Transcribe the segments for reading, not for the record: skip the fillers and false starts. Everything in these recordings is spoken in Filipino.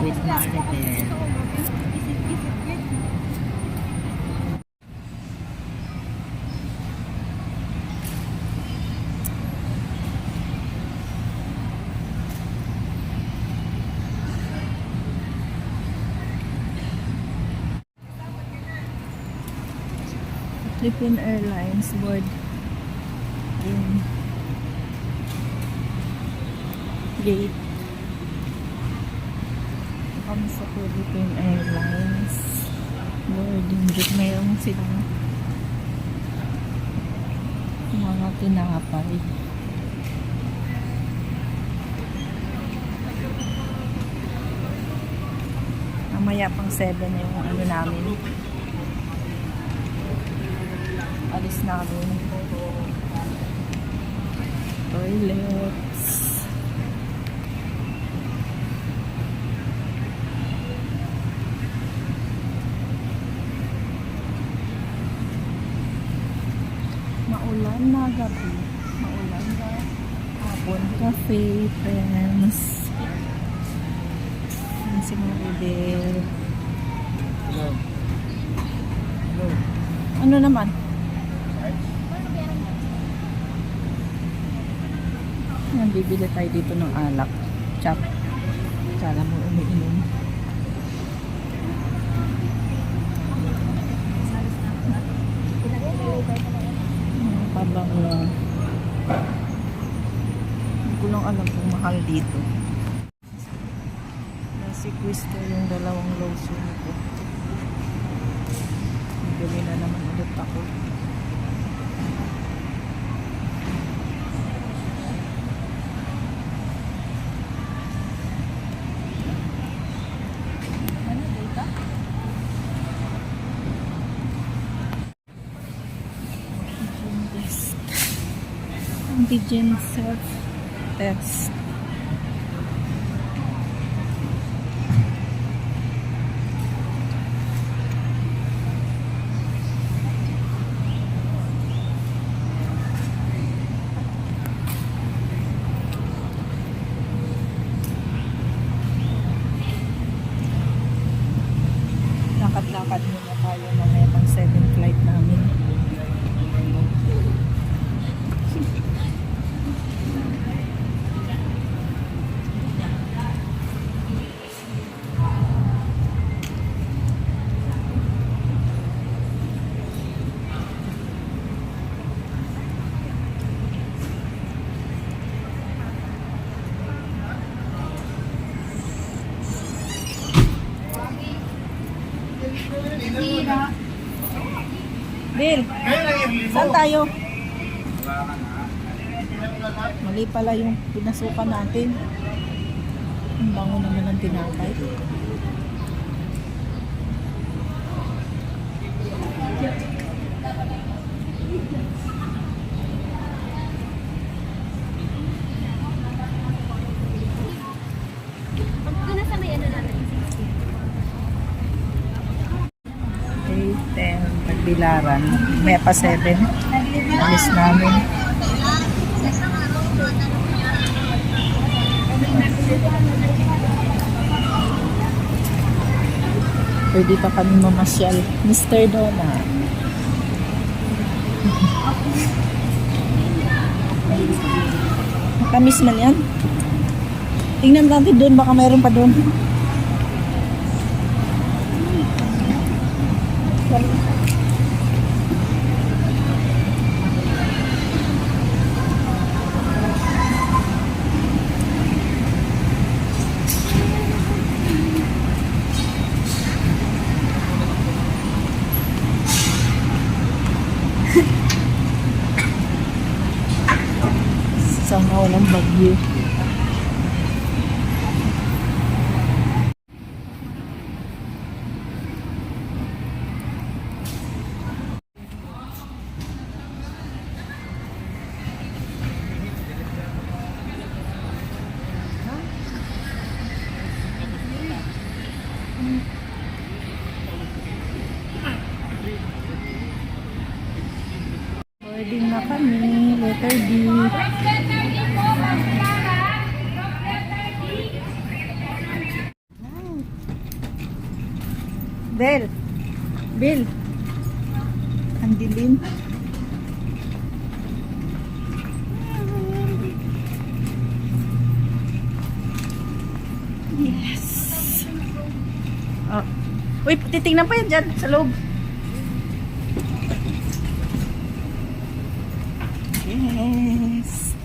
With Maritel. Philippine Airlines board in gate. Kami sa Philippine Airlines boarding gate. Mayroon silang mga tinapay. Mamaya pang 7 yung ano namin. Alis namin. Toilets. Maulan na gabi. Maulan na hapon. Cafe, friends. Yan si Maribel. Hello. Hello. Ano naman? Bibili tayo dito ng alak. Chop. Kala mo umiinom. Pabango. Hindi ko lang alam kung mahal dito. Nasiquist ko yung dalawang lotion ko. Bibili na naman ulit ako. Antigen self-test. Lakad-lakad muna tayo mamaya pang 7 flight namin. Bill, saan tayo? Mali pala yung pinasukan natin. Ang bango naman ng tinapay. Bilaran, may pa 7 alis namin. Pwede pa kami mamasyal. Mr. Donna. Makamis man yan. Tingnan natin doon, baka mayroon pa doon. Sana walang bagyo. Boarding na kami, letter D. Del. Bill. Ang dilim. Yes. Oh. Uy, titingnan pa yan dyan sa loob. Yes.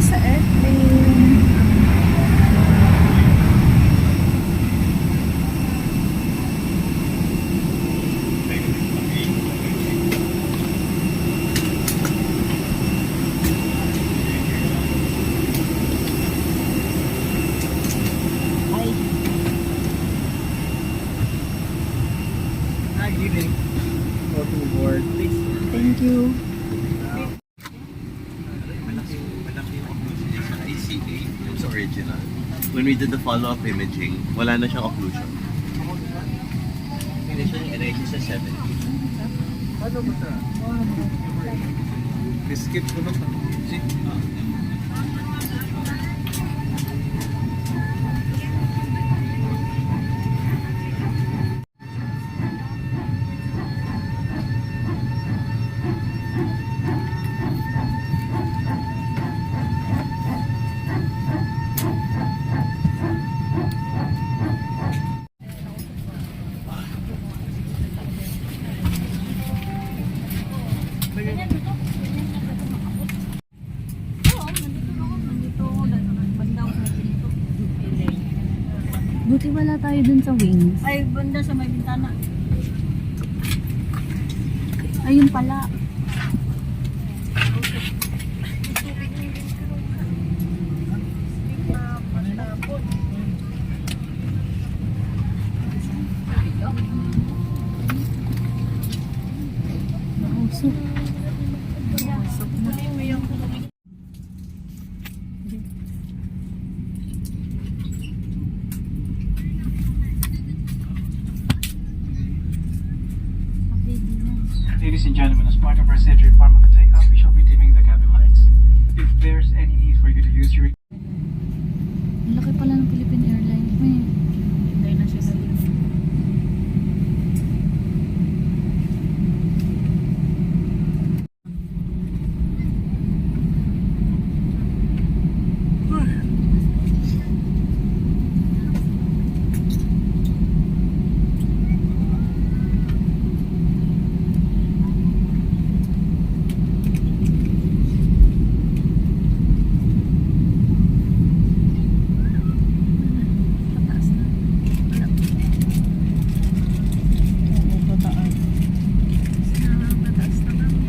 Sa airplane. Ay, Good evening. Welcome aboard. Please. thank you. Malaki yung occlusion niya sa ICA. It's original. When we did the follow-up imaging, wala na siyang occlusion. Hindi siya yung NIC sa 70. Ano ba ito? Biscuit ko na. Buti wala tayo dun sa wings. Ay, banda sa may bintana. Ayun pala. Nausok. Nausok na. Ladies and gentlemen, as part of our safe requirement for takeoff, we shall be dimming the cabin lights. If there's any need for you to use your Ang laki pala ng Philippine Airlines. Hintay na siya sa lift. Pataas na. Oo, pataan. Pataas na kami.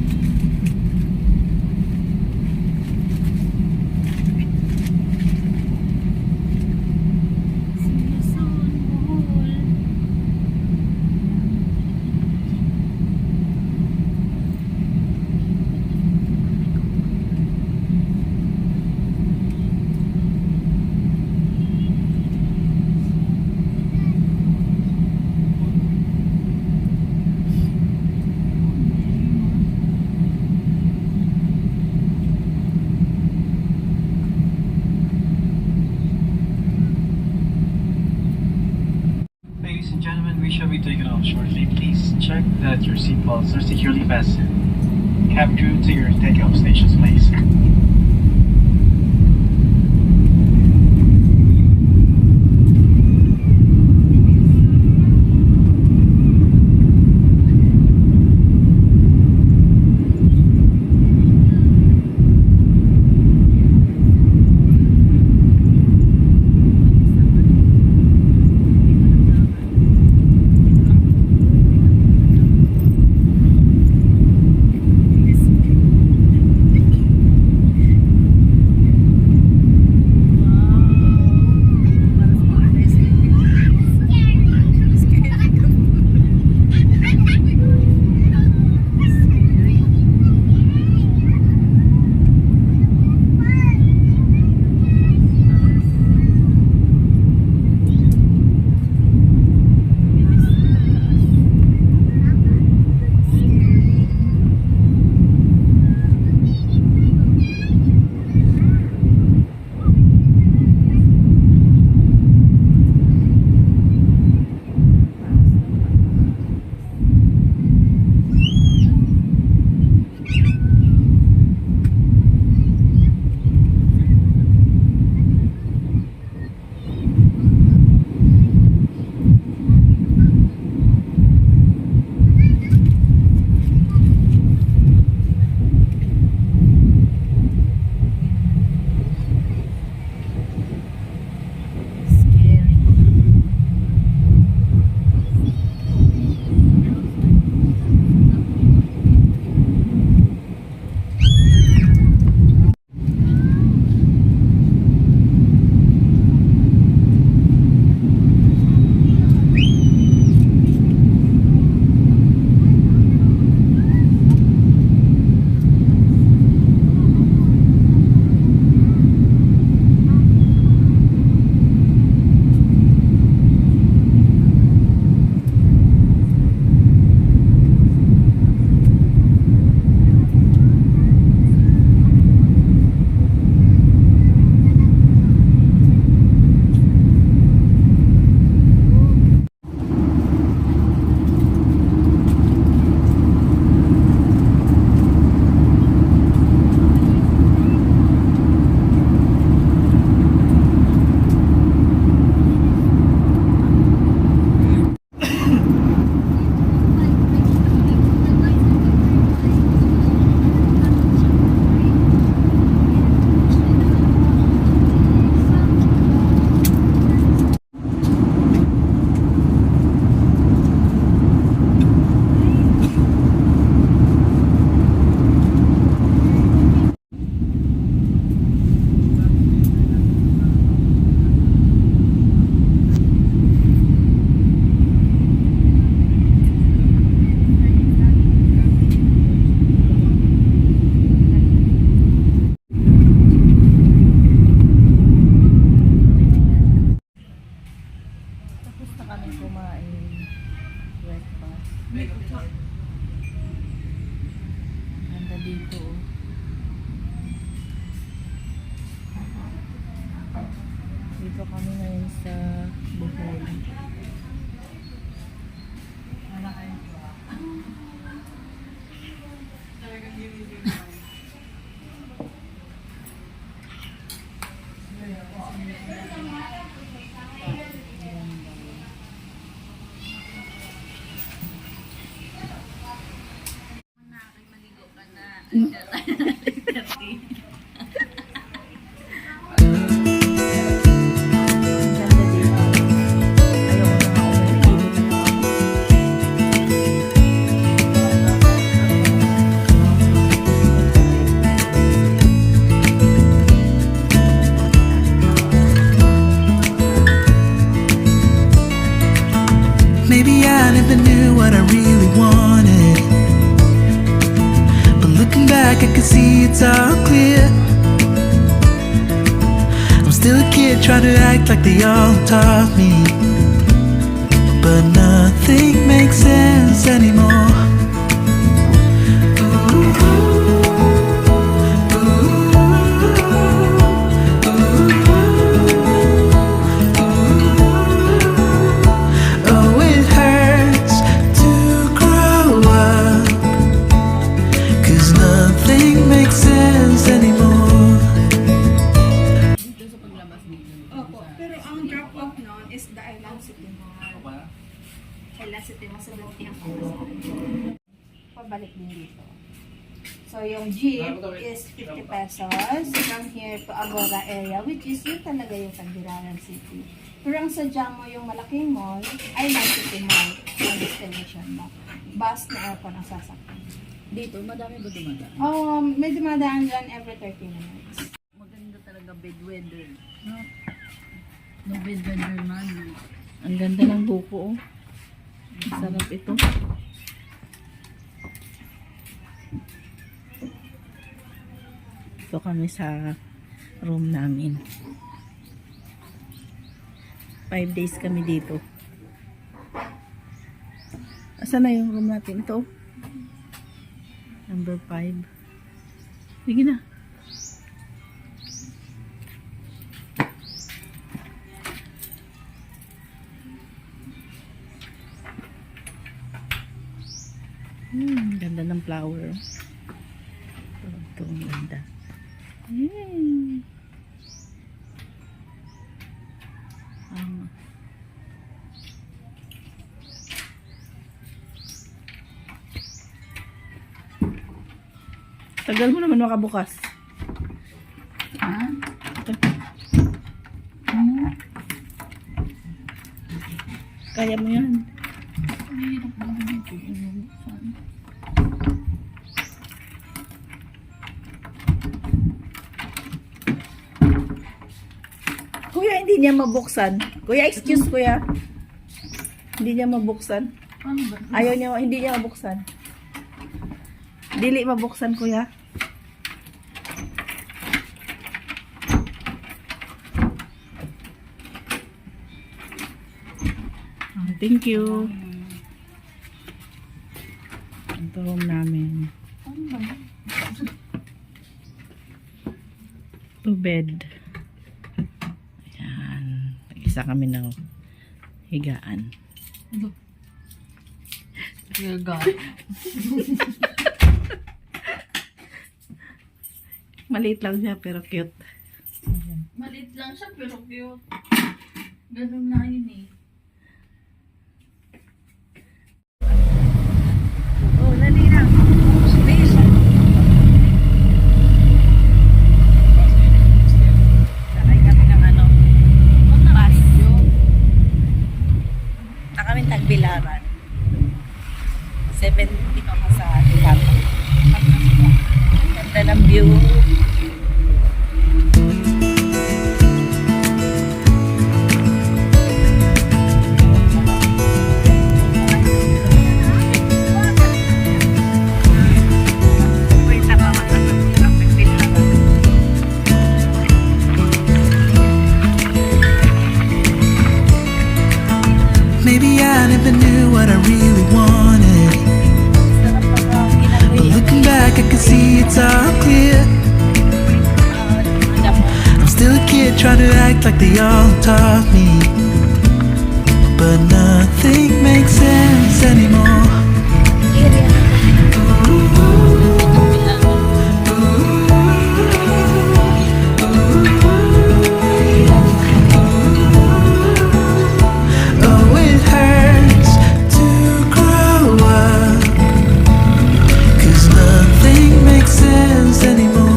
See you soon, Bohol. Ladies and gentlemen, we shall be taking off shortly. Please check that your seatbelts are securely fastened. Cab crew to your takeoff stations, please. ngayon sa Bohol. Ang ganda dito. Ayoko na umuwi. Maybe I never knew what I really wanted, but looking back I can see it's all clear. I'm still a kid trying to act like they all taught me, but nothing makes sense anymore. Oh, it hurts to grow up, 'cause nothing makes sense anymore. Opo, pero ang drop-off nun is the Island City Mall. Island City Mall sa Bantiang pabalik din dito. So, yung jeep is 50 pesos from here to Agora area, which is yun talaga yung Tagbilaran City. Pero ang sadya mo yung malaking mall, Island City Mall, yung destination mo. Bus na aircon ang sasakyan. Dito, madami ba dumadaan? May dumadaan dyan every 30 minutes. Maganda talaga bedweather. No? No bedweather man. Ang ganda ng buko, oh. Ang sarap ito. Ito kami sa room namin. 5 days kami dito. Asan na yung room natin? Ito. Number 5. Sige na. Ganda ng flower. Ito ang ganda. Tagal mo naman makabukas. Ha? Kaya mo yan. Mahirap lang dito. Saan? Kuya, hindi niya mabuksan. Kuya, excuse kuya. Hindi niya mabuksan. Paano ba? Ayaw niya, hindi niya mabuksan. Dili mabuksan kuya. Thank you. Ito room namin. Paano ba? 2 bed. Ayan. Isa kami ng higaan. Dear God. Maliit lang siya pero cute. Maliit lang siya pero cute. Ganun na yun eh. Oh, dali na. Please. Sakay kami ng ano. Bus. Na kami Tagbilaran. 70 ako sa Hitato. Ganda ng view. Still a kid trying to act like they all taught me, but nothing makes sense anymore. Oh, it hurts to grow up, 'cause nothing makes sense anymore.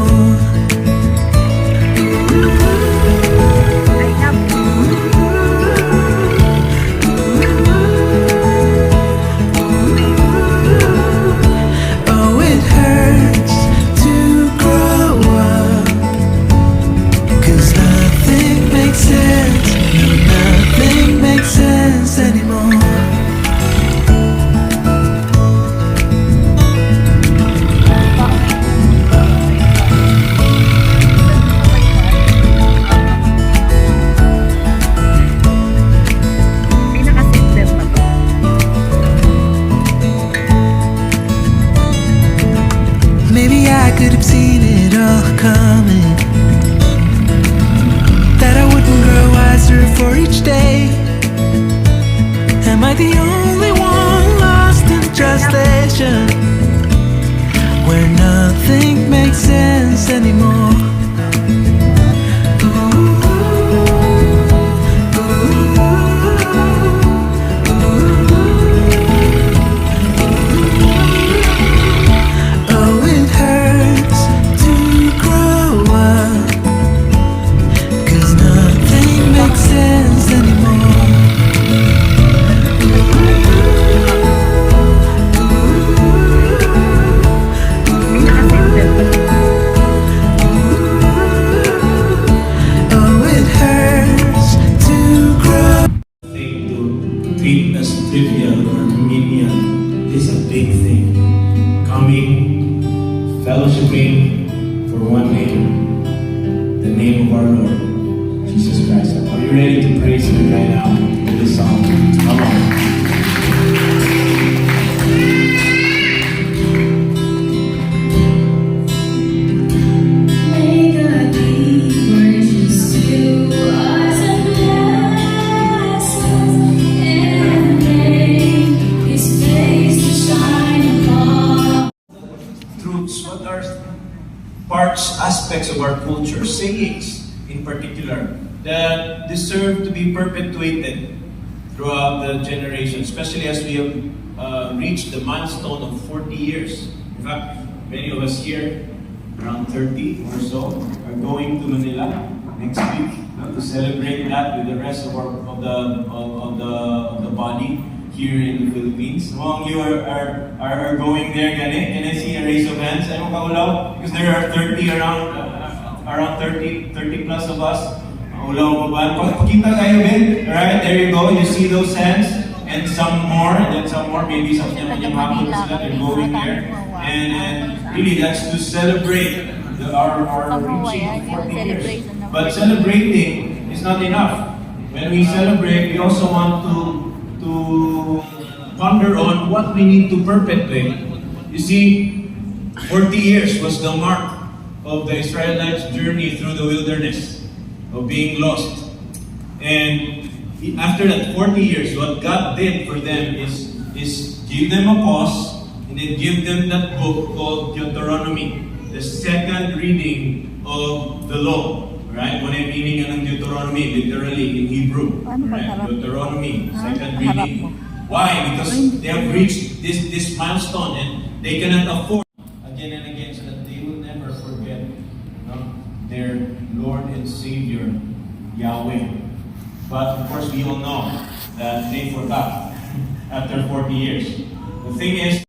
Oh, it hurts to grow up, 'cause nothing makes sense. No, nothing makes sense anymore. Maybe I could have seen it all coming, that I wouldn't grow wiser for each day. Am I the only one lost in translation, where nothing makes sense anymore? Oh, it hurts to grow up, 'cause nothing makes sense anymore. Oh, it hurts to grow. Thing to treat as trivial or menial is a big thing. Coming, fellowshipping for one name, the name of our Lord, Jesus Christ. Are you ready to praise Him right now with this song? Come on. May God be gracious to us and bless us, and make His face to shine upon. Truths, what are parts, aspects of our culture, sayings in particular, that deserve to be perpetuated throughout the generation, especially as we have reached the milestone of 40 years. In fact, many of us here, around 30 or so, are going to Manila next week to celebrate that with the rest of the body here in the Philippines. Among you are going there, can I see a raise of hands? Ano kaulaw? Because there are 30 around 30 plus of us. Ulaw ba? Pakita tayo din. Alright, there you go. You see those hands? And some more, and then some more. Maybe some of them hapon sila. They're going there. And really, that's to celebrate our reaching 40 years. But celebrating is not enough. When we celebrate, we also want to ponder on what we need to perpetuate. You see, 40 years was the mark of the Israelites' journey through the wilderness, of being lost. And after that 40 years, what God did for them is give them a pause and then give them that book called Deuteronomy, the second reading of the law. Right? What I'm meaning ng Deuteronomy, literally in Hebrew. Right? Deuteronomy, second reading. Why? Because they have reached this milestone and they cannot afford again and again, so that they will never forget their Lord and Savior, Yahweh. But of course, we all know that they forgot after 40 years. The thing is,